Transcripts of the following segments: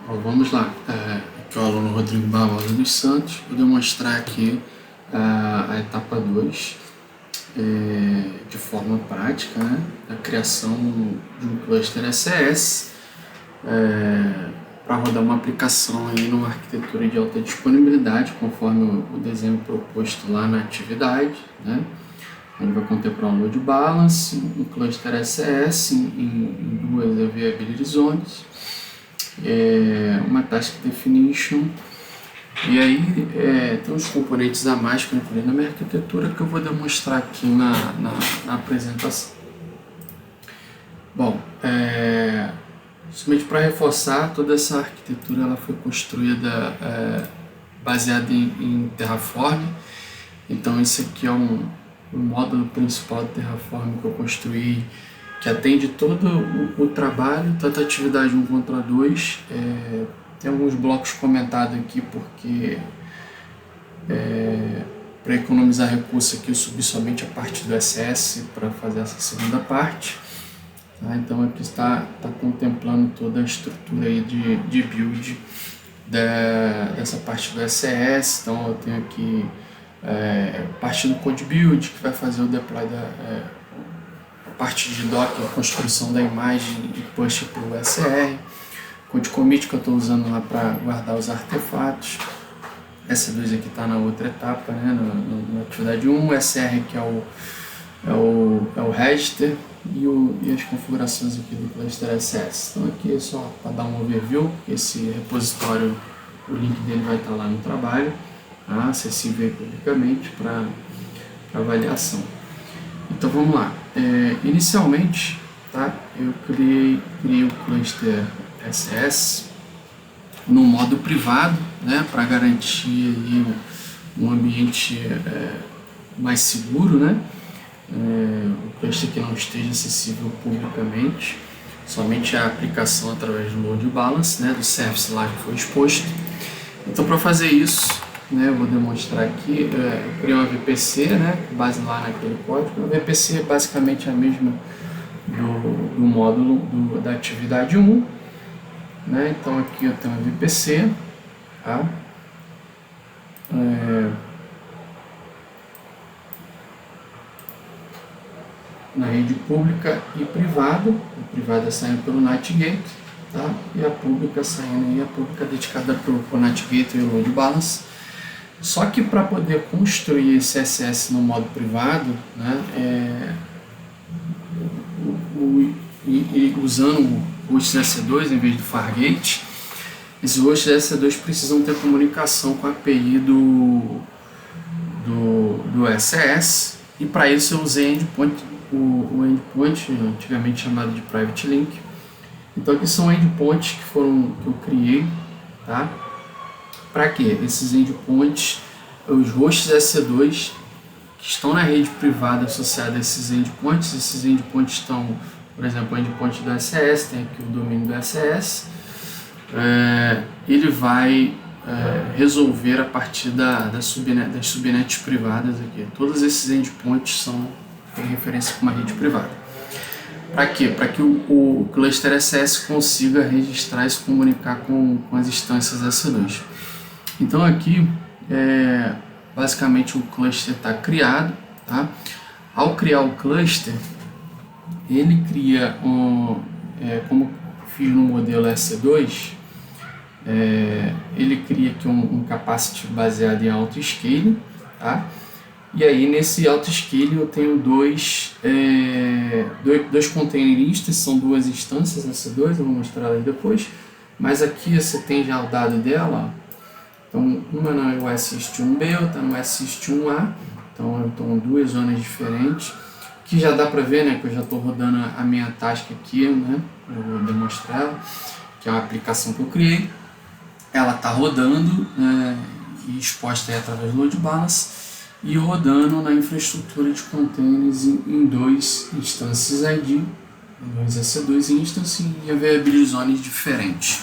Vamos lá. Aqui é o aluno Rodrigo Barbosa dos Santos. Vou demonstrar aqui a etapa 2 de forma prática, né? A criação de um cluster SES para rodar uma aplicação aí numa arquitetura de alta disponibilidade, conforme o desenho proposto lá na atividade, né? A gente vai contemplar um load balance, um cluster SES em duas availability zones, uma task definition, e aí tem uns componentes a mais que eu incluí na minha arquitetura que eu vou demonstrar aqui na apresentação. Bom, somente para reforçar, toda essa arquitetura ela foi construída baseada em Terraform. Então esse aqui é o módulo principal do Terraform que eu construí, que atende todo o trabalho, tanto a atividade 1 quanto a 2. Tem alguns blocos comentados aqui porque para economizar recurso aqui eu subi somente a parte do SS para fazer essa segunda parte. Tá? Então aqui está contemplando toda a estrutura aí de build dessa parte do SS. Então eu tenho aqui parte do code build que vai fazer o deploy a parte de Docker, a construção da imagem e push para o SR, code commit que eu estou usando lá para guardar os artefatos. S2 aqui está na outra etapa, né, na atividade 1, o SR que é o register e as configurações aqui do cluster SS. Então aqui é só para dar um overview, esse repositório, o link dele vai estar lá no trabalho, tá? Acessível publicamente para avaliação. Então vamos lá. Inicialmente, tá, eu criei o cluster SS no modo privado, né, para garantir aí um ambiente mais seguro, né? O cluster que não esteja acessível publicamente, somente a aplicação através do load balance, né, do service lá que foi exposto. Então para fazer isso, né, eu vou demonstrar aqui, eu criei uma VPC, né, com base lá naquele código. A VPC é basicamente a mesma do módulo da atividade 1, né? Então aqui eu tenho a VPC, tá? Na rede pública e privada, a privada saindo pelo NightGate, tá? E a pública saindo aí, a pública dedicada para o NightGate e o load balance. Só que para poder construir esse SS no modo privado, né, usando o host EC2 em vez do Fargate, esses hosts EC2 precisam ter comunicação com a API do SS, e para isso eu usei o endpoint, antigamente chamado de Private Link. Então aqui são endpoints que eu criei, tá? Para quê? Esses endpoints, os hosts EC2 que estão na rede privada associada a esses endpoints estão, por exemplo, o endpoint do SS, tem aqui o domínio do SS, ele vai resolver a partir das subnets privadas aqui. Todos esses endpoints têm referência com uma rede privada. Para quê? Para que o cluster SS consiga registrar e se comunicar com as instâncias EC2. Então aqui, basicamente o cluster está criado, tá? Ao criar o cluster, ele cria como fiz no modelo EC2, ele cria aqui um capacity baseado em autoscaling, tá? E aí nesse autoscaling eu tenho dois containeristas, são duas instâncias EC2, eu vou mostrar aí depois, mas aqui você tem já o dado dela, ó. Então uma no SIST1B, outra no SIST1A, então estão duas zonas diferentes, que já dá para ver, né, que eu já estou rodando a minha task aqui, né, eu vou demonstrar ela, que é uma aplicação que eu criei. Ela está rodando e exposta aí através do load balance e rodando na infraestrutura de containers em dois instances ID, dois EC2 instance e availability zones diferentes,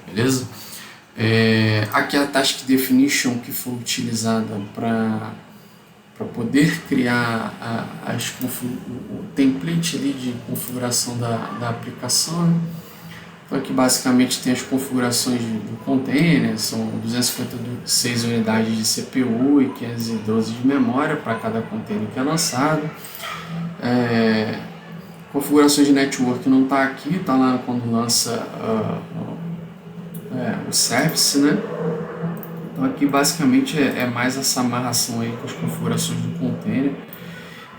beleza? Aqui a task definition que foi utilizada para poder criar o template ali de configuração da aplicação, Então aqui basicamente tem as configurações do container, são 256 unidades de CPU e 512 de memória para cada container que é lançado. Configurações de network não está aqui, está lá quando lança o service, né? Então aqui basicamente é mais essa amarração aí com as configurações do container.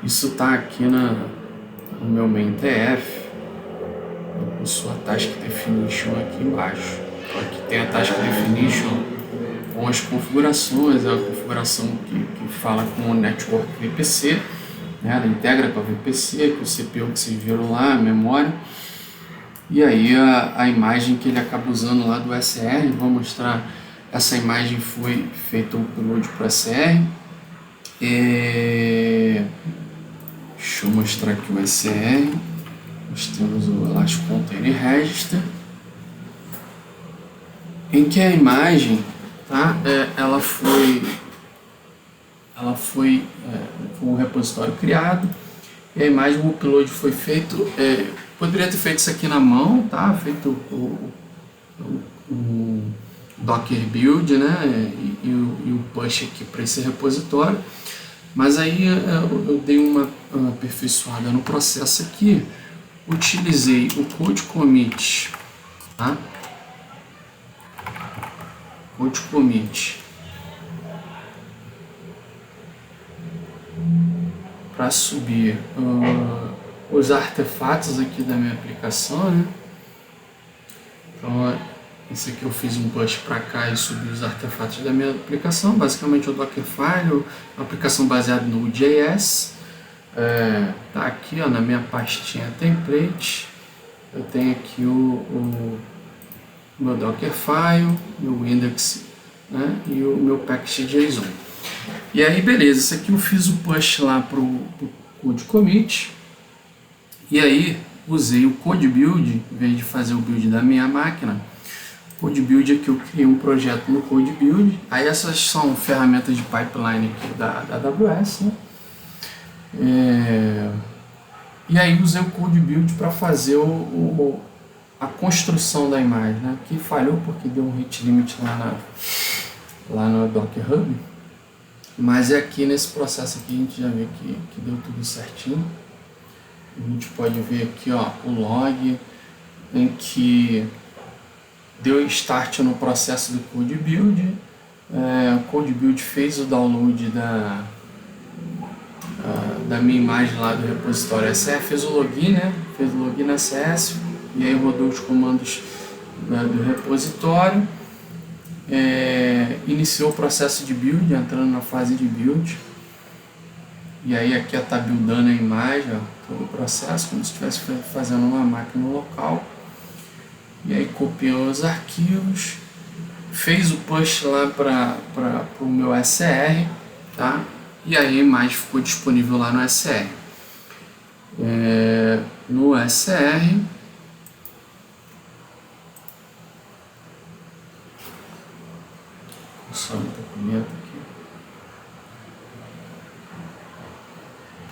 Isso está aqui no meu main TF, com sua task definition aqui embaixo. Então aqui tem a task definition com as configurações, é a configuração que fala com o network VPC, né? Ela integra com a VPC, com o CPU que vocês viram lá, a memória. E aí a imagem que ele acaba usando lá do SR, vou mostrar, essa imagem foi feita o upload para o SR. Deixa eu mostrar aqui o SR. Nós temos o Elastic Container Register, em que a imagem, tá, ela foi um repositório criado, e a imagem, o upload foi feito. Poderia ter feito isso aqui na mão, tá? Feito o Docker build, né? E o push aqui para esse repositório. Mas aí eu dei uma aperfeiçoada no processo aqui. Utilizei o code commit, tá? Code commit para subir os artefatos aqui da minha aplicação, né? Então, esse aqui eu fiz um push para cá e subi os artefatos da minha aplicação, basicamente o Dockerfile, uma aplicação baseada no JS. Tá aqui, ó, na minha pastinha template, eu tenho aqui o meu Dockerfile, meu index, né, e o meu package.json. E aí beleza, isso aqui eu fiz o push lá pro code commit, e aí usei o code build, em vez de fazer o build da minha máquina. Code build aqui, eu criei um projeto no code build. Aí essas são ferramentas de pipeline aqui da AWS, né? E aí usei o code build para fazer a construção da imagem, né? Que falhou porque deu um hit limit lá no Docker Hub. Mas aqui nesse processo aqui a gente já vê que deu tudo certinho. A gente pode ver aqui, ó, o log em que deu start no processo do code build. O code build fez o download da minha imagem lá do repositório SR, fez o login, né? Fez o login na CS, e aí rodou os comandos do repositório, iniciou o processo de build, entrando na fase de build. E aí aqui está buildando a imagem, ó, todo o processo, como se estivesse fazendo uma máquina local. E aí copiou os arquivos, fez o push lá para o meu SR, tá? E aí a imagem ficou disponível lá no SR. No SR, só um documento aqui.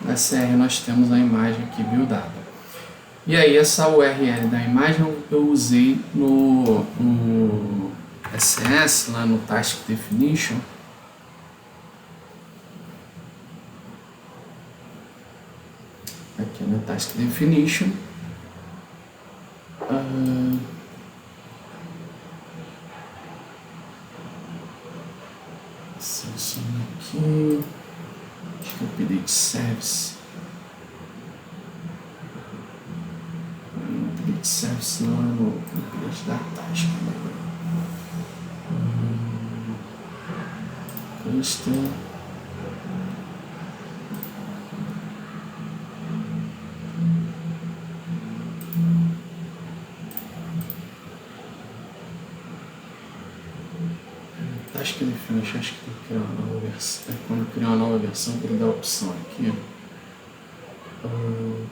No SR nós temos a imagem aqui buildada. E aí essa URL da imagem eu usei no SS, lá no Task Definition. Aqui na Task Definition. Seleciono aqui. Acho que eu pedi de service. Service não é no update da task. Cluster. Task Definition, acho que tem que criar uma nova versão. Quando criar uma nova versão, que ele dá a opção aqui.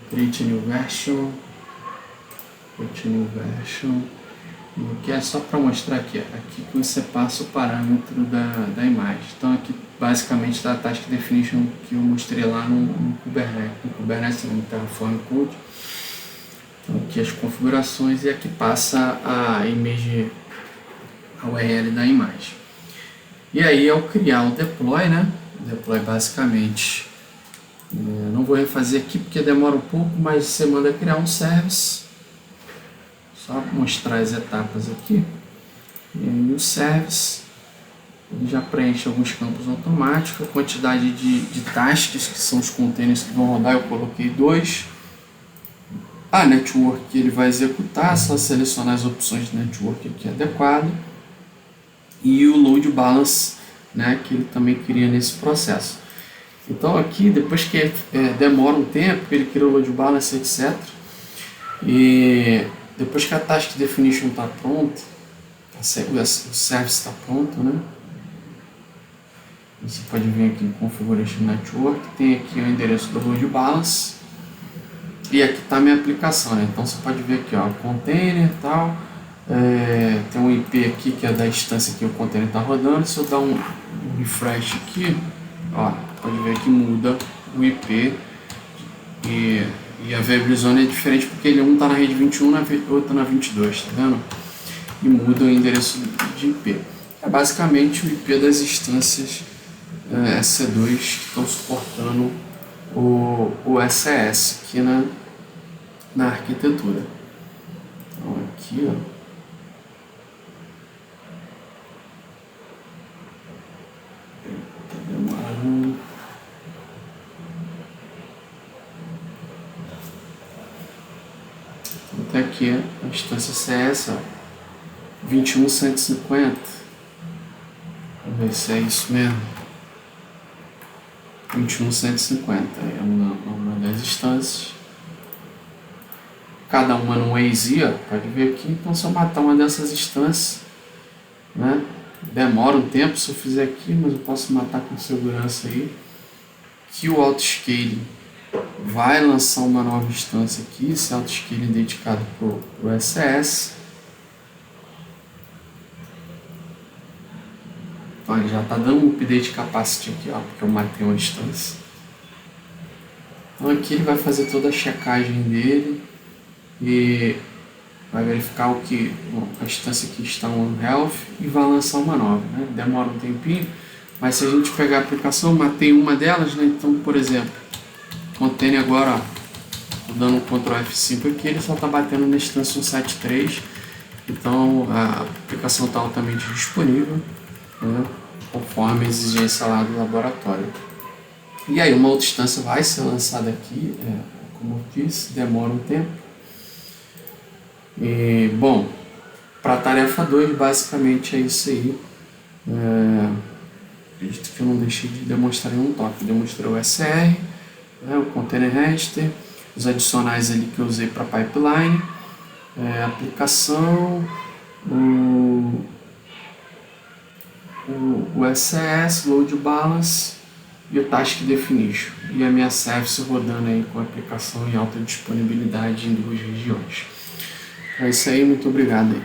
Create a new version. Continue version, que é só para mostrar aqui que você passa o parâmetro da imagem. Então aqui basicamente está a task definition que eu mostrei lá no Kubernetes, no Terraform Code. Então aqui as configurações e aqui passa a image, a URL da imagem. E aí ao criar o deploy, né? O deploy basicamente, não vou refazer aqui porque demora um pouco, mas você manda criar um service, só mostrar as etapas aqui. E aí o service, ele já preenche alguns campos automáticos, a quantidade de tasks, que são os containers que vão rodar, eu coloquei 2. A network que ele vai executar, só selecionar as opções de network aqui adequado. E o load balance, né, que ele também cria nesse processo. Então aqui, depois que demora um tempo, ele cria o load balance, etc. E depois que a task definition está pronta, o service está pronto, né? Você pode vir aqui em Configuration Network, tem aqui o endereço do load balance e aqui está a minha aplicação, né? Então você pode ver aqui, ó, container e tal, tem um IP aqui que é da instância que o container está rodando. Se eu dar um refresh aqui, ó, pode ver que muda o IP e a variable zone é diferente porque um está na rede 21 e o outro na 22, tá vendo? E muda o endereço de IP. É basicamente o IP das instâncias EC2 que estão suportando o SES aqui na arquitetura. Então aqui, ó, tá demorando. Então tá aqui a instância CS, ó, 21150. Vamos ver se é isso mesmo. 21150 é uma das instâncias. Cada uma num AZ, ó, pode ver aqui. Então se eu matar uma dessas instâncias, né, demora um tempo se eu fizer aqui, mas eu posso matar com segurança aí. Que o autoscaling vai lançar uma nova instância aqui, esse autoscaling dedicado para o SES. Então ele já está dando um update capacity aqui, ó, porque eu matei uma instância. Então aqui ele vai fazer toda a checagem dele e vai verificar a instância que está on health e vai lançar uma nova, né? Demora um tempinho, mas se a gente pegar a aplicação, eu matei uma delas, né? Então, por exemplo, container agora, ó, tô dando um Ctrl F5 aqui, ele só está batendo na instância 173, então a aplicação está altamente disponível, né, conforme a exigência lá do laboratório. E aí uma outra instância vai ser lançada aqui, como eu disse, demora um tempo. E, bom, para a tarefa 2 basicamente é isso aí. Acredito que eu não deixei de demonstrar nenhum toque. Demonstrei o SR, né, o container register, os adicionais ali que eu usei para pipeline, aplicação, o SES, load balance e o task definition. E a minha service rodando aí com a aplicação em alta disponibilidade em 2 regiões. É isso aí, muito obrigado aí.